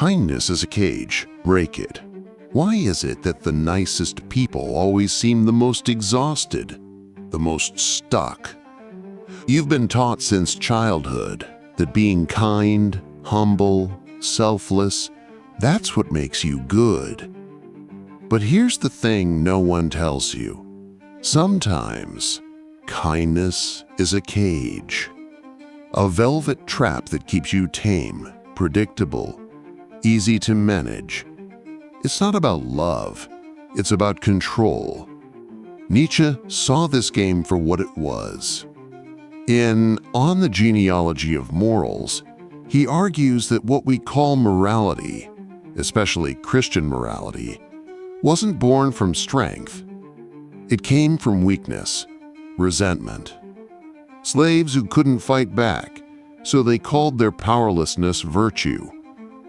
Kindness is a cage. Break it. Why is it that the nicest people always seem the most exhausted, the most stuck? You've been taught since childhood that being kind, humble, selfless, that's what makes you good. But here's the thing no one tells you. Sometimes, kindness is a cage. A velvet trap that keeps you tame, predictable, easy to manage. It's not about love, it's about control. Nietzsche saw this game for what it was. In On the Genealogy of Morals, he argues that what we call morality, especially Christian morality, wasn't born from strength. It came from weakness, resentment. Slaves who couldn't fight back, so they called their powerlessness virtue.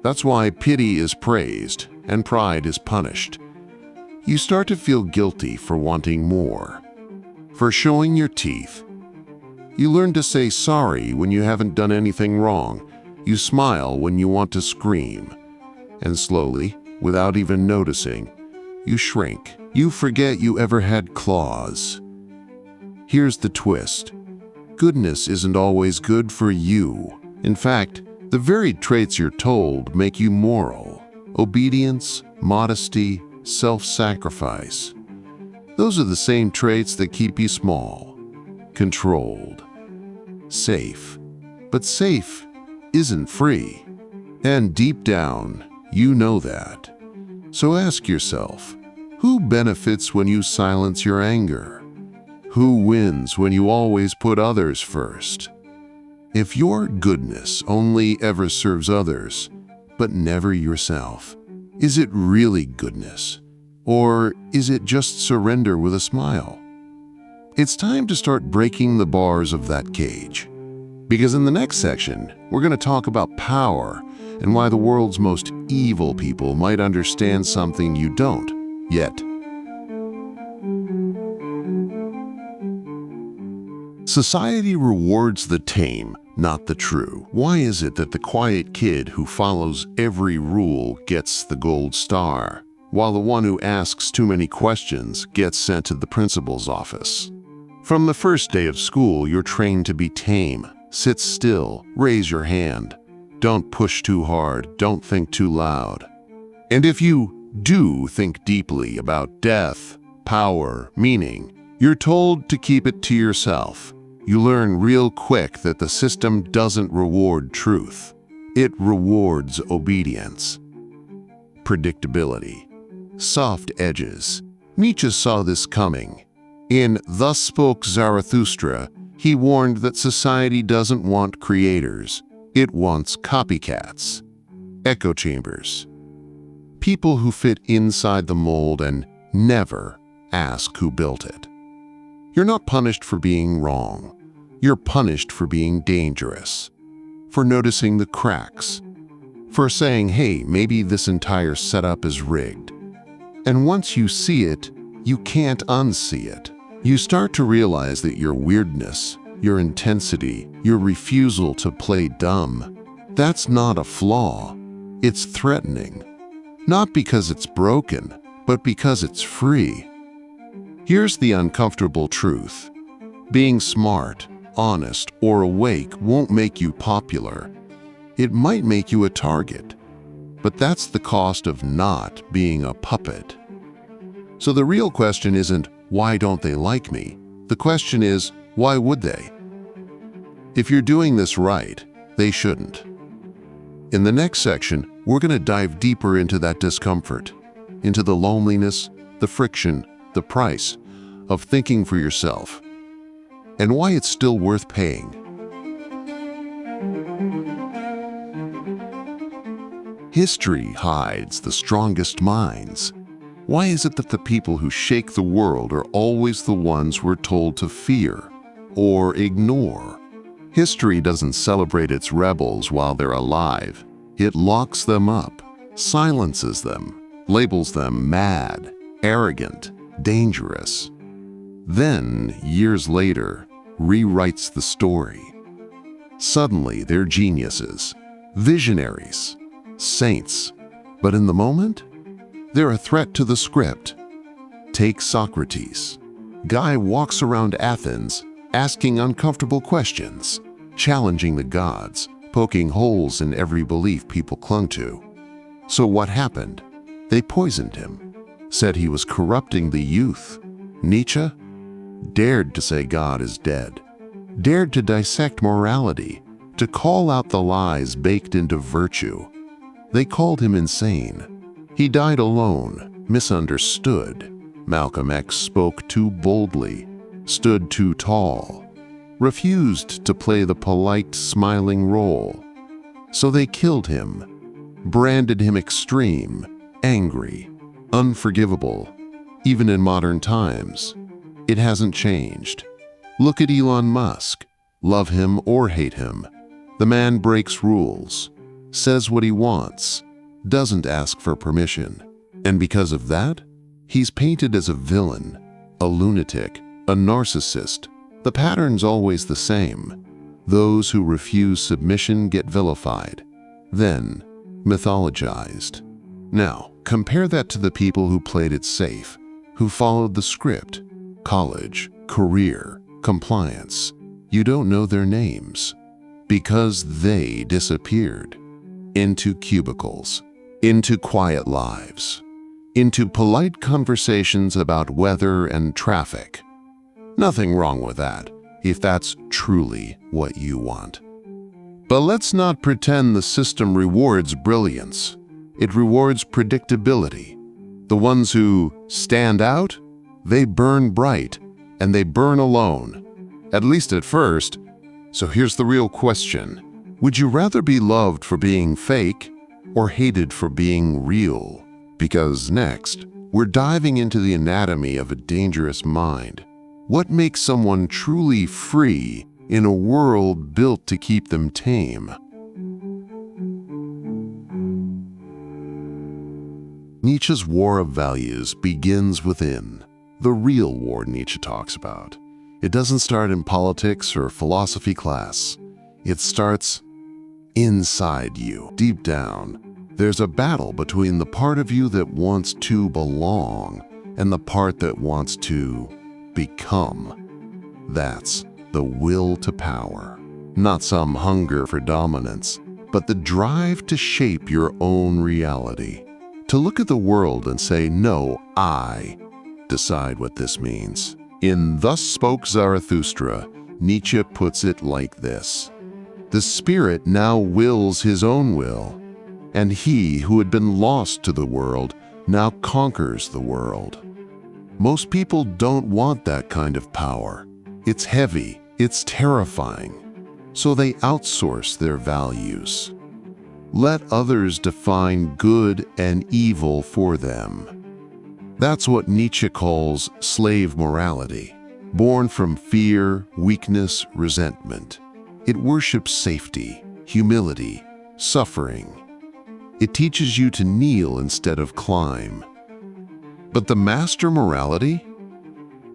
That's why pity is praised and pride is punished. You start to feel guilty for wanting more, for showing your teeth. You learn to say sorry when you haven't done anything wrong. You smile when you want to scream. And slowly, without even noticing, you shrink. You forget you ever had claws. Here's the twist. Goodness isn't always good for you. In fact, the very traits you're told make you moral. Obedience, modesty, self-sacrifice. Those are the same traits that keep you small, controlled, safe. But safe isn't free. And deep down, you know that. So ask yourself, who benefits when you silence your anger? Who wins when you always put others first? If your goodness only ever serves others, but never yourself, is it really goodness? Or is it just surrender with a smile? It's time to start breaking the bars of that cage. Because in the next section, we're going to talk about power and why the world's most evil people might understand something you don't yet. Society rewards the tame, not the true. Why is it that the quiet kid who follows every rule gets the gold star, while the one who asks too many questions gets sent to the principal's office? From the first day of school, you're trained to be tame. Sit still, raise your hand. Don't push too hard, don't think too loud. And if you do think deeply about death, power, meaning, you're told to keep it to yourself. You learn real quick that the system doesn't reward truth. It rewards obedience. Predictability. Soft edges. Nietzsche saw this coming. In Thus Spoke Zarathustra, he warned that society doesn't want creators. It wants copycats. Echo chambers. People who fit inside the mold and never ask who built it. You're not punished for being wrong. You're punished for being dangerous, for noticing the cracks, for saying, hey, maybe this entire setup is rigged. And once you see it, you can't unsee it. You start to realize that your weirdness, your intensity, your refusal to play dumb, that's not a flaw. It's threatening. Not because it's broken, but because it's free. Here's the uncomfortable truth. Being smart, honest, or awake won't make you popular. It might make you a target, but that's the cost of not being a puppet. So the real question isn't, why don't they like me? The question is, why would they? If you're doing this right, they shouldn't. In the next section, we're going to dive deeper into that discomfort, into the loneliness, the friction, the price of thinking for yourself, and why it's still worth paying. History hides the strongest minds. Why is it that the people who shake the world are always the ones we're told to fear or ignore? History doesn't celebrate its rebels while they're alive. It locks them up, silences them, labels them mad, arrogant, dangerous. Then, years later, rewrites the story. Suddenly, they're geniuses, visionaries, saints. But in the moment, they're a threat to the script. Take Socrates. Guy walks around Athens asking uncomfortable questions, challenging the gods, poking holes in every belief people clung to. So what happened? They poisoned him, said he was corrupting the youth. Nietzsche dared to say God is dead, dared to dissect morality, to call out the lies baked into virtue. They called him insane. He died alone, misunderstood. Malcolm X spoke too boldly, stood too tall, refused to play the polite, smiling role. So they killed him, branded him extreme, angry, unforgivable. Even in modern times, it hasn't changed. Look at Elon Musk. Love him or hate him, the man breaks rules, says what he wants, doesn't ask for permission. And because of that, he's painted as a villain, a lunatic, a narcissist. The pattern's always the same. Those who refuse submission get vilified, then mythologized. Now, compare that to the people who played it safe, who followed the script: college, career, compliance. You don't know their names because they disappeared into cubicles, into quiet lives, into polite conversations about weather and traffic. Nothing wrong with that, if that's truly what you want. But let's not pretend the system rewards brilliance. It rewards predictability. The ones who stand out, they burn bright, and they burn alone, at least at first. So here's the real question. Would you rather be loved for being fake or hated for being real? Because next, we're diving into the anatomy of a dangerous mind. What makes someone truly free in a world built to keep them tame? Nietzsche's war of values begins within. The real war Nietzsche talks about. It doesn't start in politics or philosophy class. It starts inside you, deep down. There's a battle between the part of you that wants to belong and the part that wants to become. That's the will to power. Not some hunger for dominance, but the drive to shape your own reality. To look at the world and say, no, I decide what this means. In Thus Spoke Zarathustra, Nietzsche puts it like this: the spirit now wills his own will, and he who had been lost to the world now conquers the world. Most people don't want that kind of power. It's heavy, it's terrifying, so they outsource their values. Let others define good and evil for them. That's what Nietzsche calls slave morality, born from fear, weakness, resentment. It worships safety, humility, suffering. It teaches you to kneel instead of climb. But the master morality?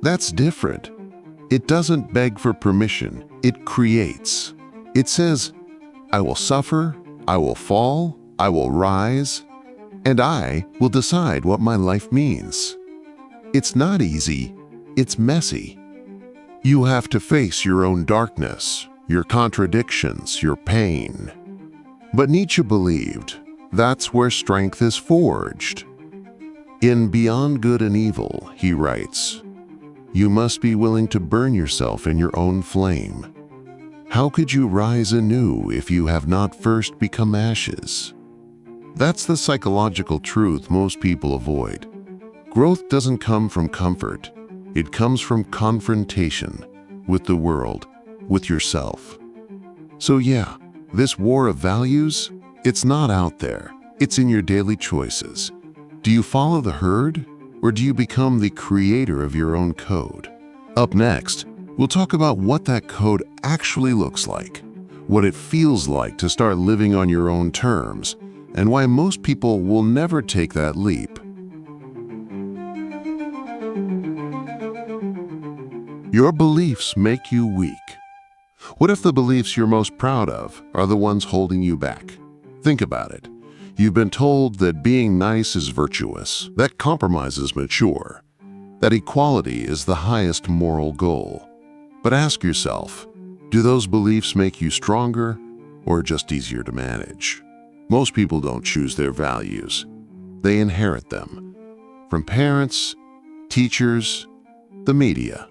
That's different. It doesn't beg for permission, it creates. It says, I will suffer, I will fall, I will rise, and I will decide what my life means. It's not easy, it's messy. You have to face your own darkness, your contradictions, your pain. But Nietzsche believed that's where strength is forged. In Beyond Good and Evil, he writes, you must be willing to burn yourself in your own flame. How could you rise anew if you have not first become ashes? That's the psychological truth most people avoid. Growth doesn't come from comfort. It comes from confrontation with the world, with yourself. So yeah, this war of values, it's not out there. It's in your daily choices. Do you follow the herd, or do you become the creator of your own code? Up next, we'll talk about what that code actually looks like, what it feels like to start living on your own terms, and why most people will never take that leap. Your beliefs make you weak. What if the beliefs you're most proud of are the ones holding you back? Think about it. You've been told that being nice is virtuous, that compromise is mature, that equality is the highest moral goal. But ask yourself, do those beliefs make you stronger or just easier to manage? Most people don't choose their values. They inherit them from parents, teachers, the media,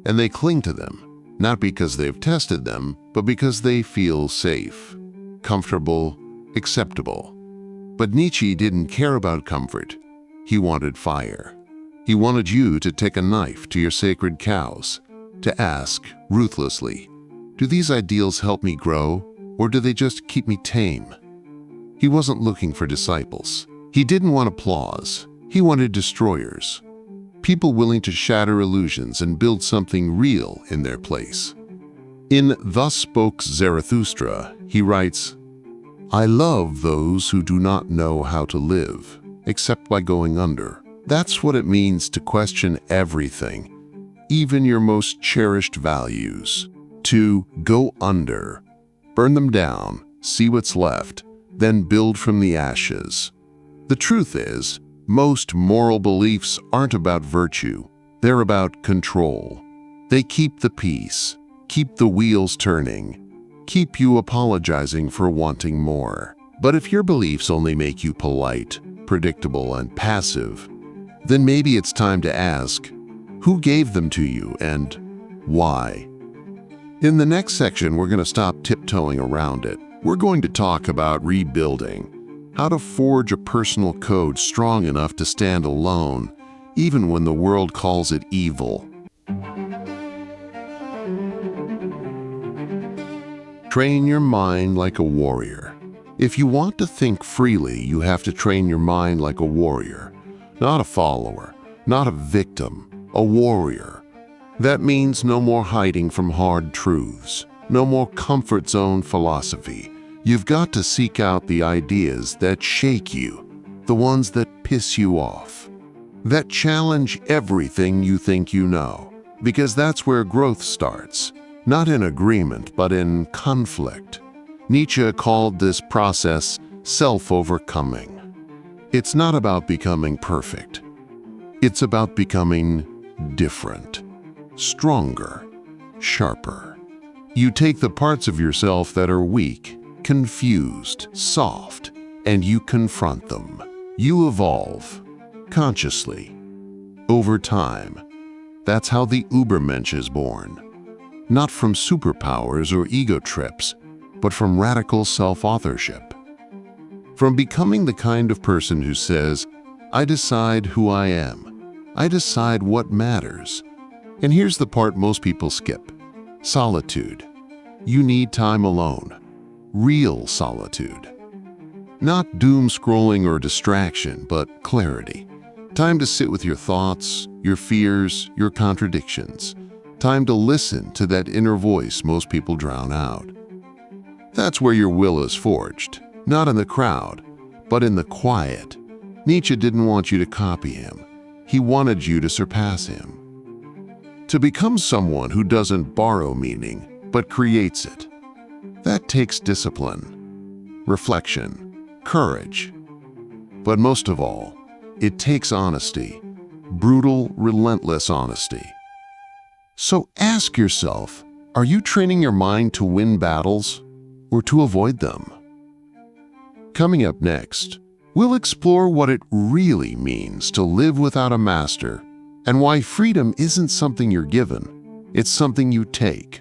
and they cling to them, not because they've tested them, but because they feel safe, comfortable, acceptable. But Nietzsche didn't care about comfort. He wanted fire. He wanted you to take a knife to your sacred cows, to ask, ruthlessly, do these ideals help me grow, or do they just keep me tame? He wasn't looking for disciples. He didn't want applause. He wanted destroyers. People willing to shatter illusions and build something real in their place. In Thus Spoke Zarathustra, he writes, I love those who do not know how to live, except by going under. That's what it means to question everything, even your most cherished values. To go under, burn them down, see what's left, then build from the ashes. The truth is, most moral beliefs aren't about virtue. They're about control. They keep the peace, keep the wheels turning, keep you apologizing for wanting more. But if your beliefs only make you polite, predictable, and passive, then maybe it's time to ask, who gave them to you and why? In the next section, we're going to stop tiptoeing around it. We're going to talk about rebuilding, how to forge a personal code strong enough to stand alone, even when the world calls it evil. Train your mind like a warrior. If you want to think freely, you have to train your mind like a warrior, not a follower, not a victim, a warrior. That means no more hiding from hard truths, no more comfort zone philosophy. You've got to seek out the ideas that shake you, the ones that piss you off, that challenge everything you think you know, because that's where growth starts. Not in agreement, but in conflict. Nietzsche called this process self-overcoming. It's not about becoming perfect. It's about becoming different, stronger, sharper. You take the parts of yourself that are weak, confused, soft, and you confront them. You evolve, consciously, over time. That's how the Übermensch is born. Not from superpowers or ego trips, but from radical self-authorship. From becoming the kind of person who says, I decide who I am. I decide what matters. And here's the part most people skip. Solitude. You need time alone. Real solitude. Not doom scrolling or distraction, but clarity. Time to sit with your thoughts, your fears, your contradictions. Time to listen to that inner voice most people drown out. That's where your will is forged, not in the crowd, but in the quiet. Nietzsche didn't want you to copy him. He wanted you to surpass him. To become someone who doesn't borrow meaning, but creates it. That takes discipline, reflection, courage. But most of all, it takes honesty, brutal, relentless honesty. So ask yourself, are you training your mind to win battles or to avoid them? Coming up next, we'll explore what it really means to live without a master and why freedom isn't something you're given, it's something you take.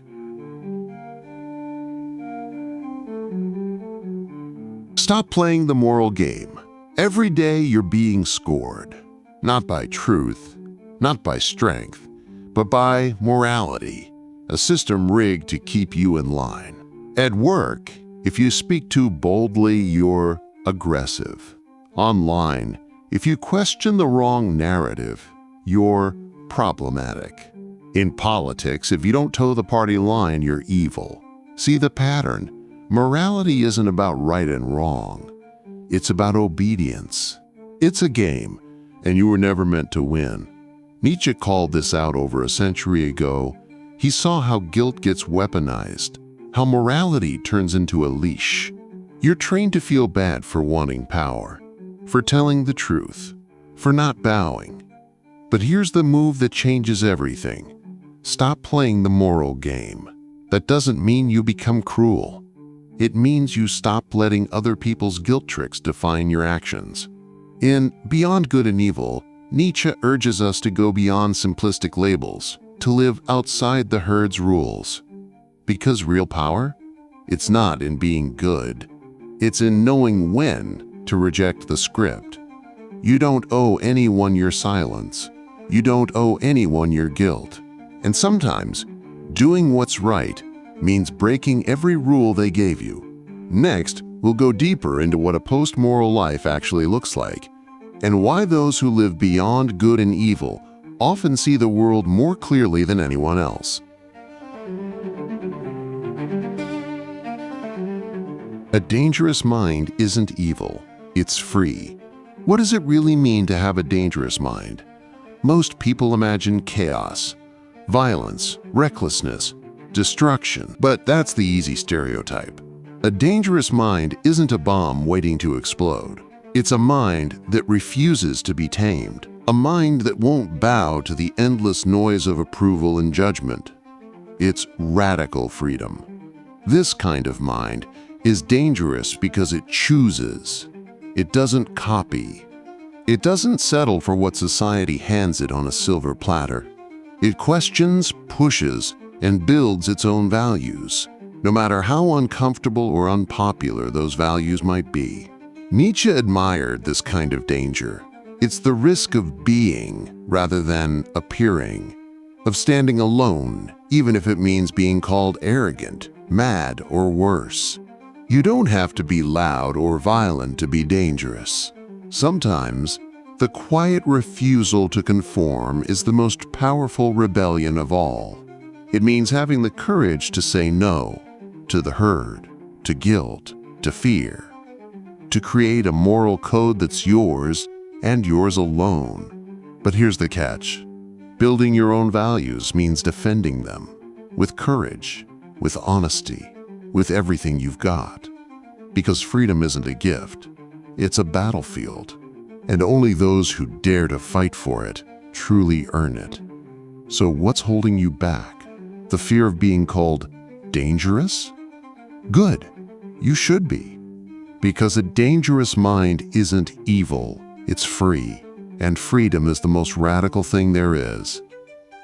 Stop playing the moral game. Every day you're being scored, not by truth, not by strength, but by morality, a system rigged to keep you in line. At work, if you speak too boldly, you're aggressive. Online, if you question the wrong narrative, you're problematic. In politics, if you don't toe the party line, you're evil. See the pattern? Morality isn't about right and wrong. It's about obedience. It's a game, and you were never meant to win. Nietzsche called this out over a century ago. He saw how guilt gets weaponized, how morality turns into a leash. You're trained to feel bad for wanting power, for telling the truth, for not bowing. But here's the move that changes everything. Stop playing the moral game. That doesn't mean you become cruel. It means you stop letting other people's guilt tricks define your actions. In Beyond Good and Evil, Nietzsche urges us to go beyond simplistic labels, to live outside the herd's rules. Because real power? It's not in being good. It's in knowing when to reject the script. You don't owe anyone your silence. You don't owe anyone your guilt. And sometimes, doing what's right means breaking every rule they gave you. Next, we'll go deeper into what a post-moral life actually looks like, and why those who live beyond good and evil often see the world more clearly than anyone else. A dangerous mind isn't evil, it's free. What does it really mean to have a dangerous mind? Most people imagine chaos, violence, recklessness, destruction, but that's the easy stereotype. A dangerous mind isn't a bomb waiting to explode. It's a mind that refuses to be tamed, a mind that won't bow to the endless noise of approval and judgment. It's radical freedom. This kind of mind is dangerous because it chooses. It doesn't copy. It doesn't settle for what society hands it on a silver platter. It questions, pushes, and builds its own values, no matter how uncomfortable or unpopular those values might be. Nietzsche admired this kind of danger. It's the risk of being rather than appearing, of standing alone, even if it means being called arrogant, mad, or worse. You don't have to be loud or violent to be dangerous. Sometimes, the quiet refusal to conform is the most powerful rebellion of all. It means having the courage to say no to the herd, to guilt, to fear, to create a moral code that's yours and yours alone. But here's the catch. Building your own values means defending them with courage, with honesty, with everything you've got. Because freedom isn't a gift, it's a battlefield. And only those who dare to fight for it truly earn it. So what's holding you back? The fear of being called dangerous? Good, you should be. Because a dangerous mind isn't evil, it's free. And freedom is the most radical thing there is.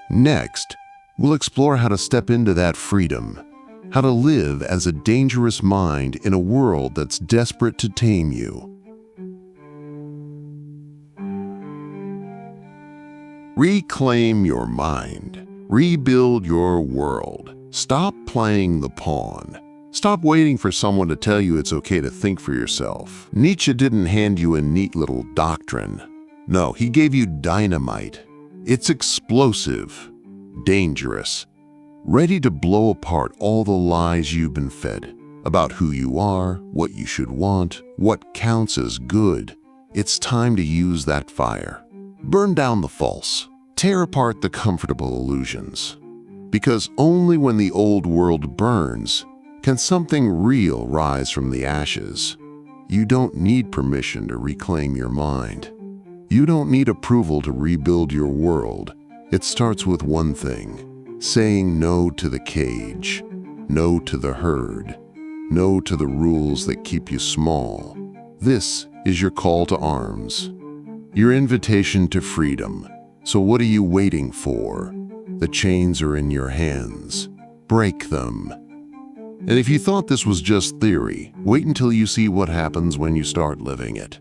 Next, we'll explore how to step into that freedom, how to live as a dangerous mind in a world that's desperate to tame you. Reclaim your mind. Rebuild your world. Stop playing the pawn. Stop waiting for someone to tell you it's okay to think for yourself. Nietzsche didn't hand you a neat little doctrine. No, he gave you dynamite. It's explosive, dangerous, ready to blow apart all the lies you've been fed about who you are, what you should want, what counts as good. It's time to use that fire. Burn down the false. Tear apart the comfortable illusions. Because only when the old world burns can something real rise from the ashes. You don't need permission to reclaim your mind. You don't need approval to rebuild your world. It starts with one thing: saying no to the cage, no to the herd, no to the rules that keep you small. This is your call to arms. Your invitation to freedom. So what are you waiting for? The chains are in your hands. Break them. And if you thought this was just theory, wait until you see what happens when you start living it.